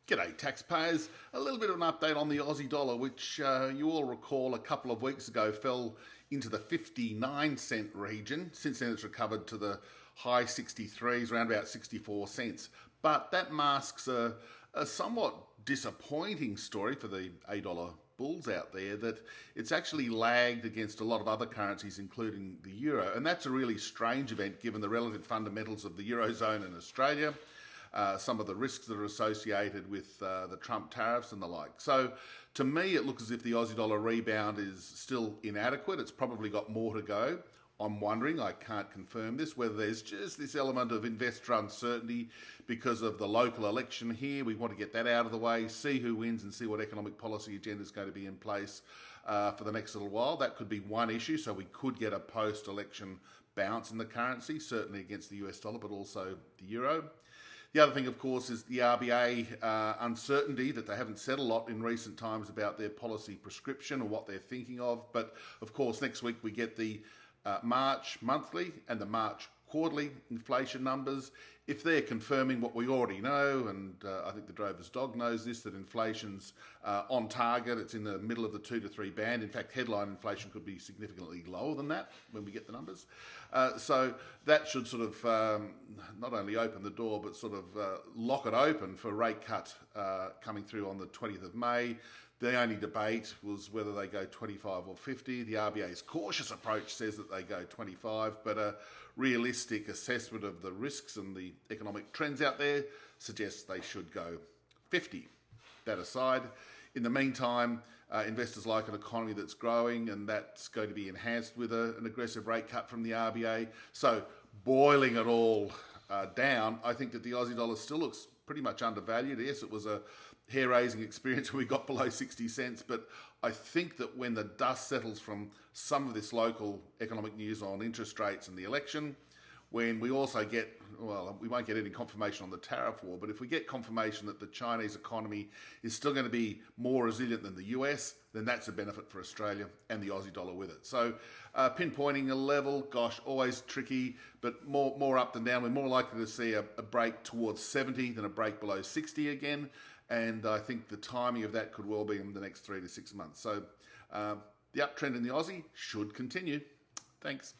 G'day taxpayers. A little bit of an update on the Aussie dollar, which you all recall a couple of weeks ago fell into the 59-cent region. Since then it's recovered to the high 63s, around about 64 cents. But that masks a somewhat disappointing story for the $8 bulls out there, that it's actually lagged against a lot of other currencies, including the euro. And that's a really strange event given the relative fundamentals of the Eurozone and Australia. Some of the risks that are associated with the Trump tariffs and the like. So to me, it looks as if the Aussie dollar rebound is still inadequate. It's probably got more to go. I'm wondering, I can't confirm this, whether there's just this element of investor uncertainty because of the local election here. We want to get that out of the way, see who wins and see what economic policy agenda is going to be in place for the next little while. That could be one issue, so we could get a post-election bounce in the currency, certainly against the US dollar, but also the euro. The other thing, of course, is the RBA uncertainty that they haven't said a lot in recent times about their policy prescription or what they're thinking of. But, of course, next week we get the March monthly and the March quarterly inflation numbers. If they're confirming what we already know, and I think the drover's dog knows this, that inflation's on target, it's in the middle of the 2 to 3 band. In fact, headline inflation could be significantly lower than that when we get the numbers. So that should sort of not only open the door, but sort of lock it open for rate cut coming through on the 20th of May. The only debate was whether they go 25 or 50. The RBA's cautious approach says that they go 25, but a realistic assessment of the risks and the economic trends out there suggests they should go 50. That aside, in the meantime, investors like an economy that's growing, and that's going to be enhanced with an aggressive rate cut from the RBA. So boiling it all down, I think that the Aussie dollar still looks pretty much undervalued. Yes, it was a hair-raising experience when we got below 60 cents, but I think that when the dust settles from some of this local economic news on interest rates and the election, when we also get, well, we won't get any confirmation on the tariff war, but if we get confirmation that the Chinese economy is still going to be more resilient than the US, then that's a benefit for Australia and the Aussie dollar with it. So pinpointing a level, gosh, always tricky, but more up than down. We're more likely to see a break towards 70 than a break below 60 again. And I think the timing of that could well be in the next 3 to 6 months. So the uptrend in the Aussie should continue. Thanks.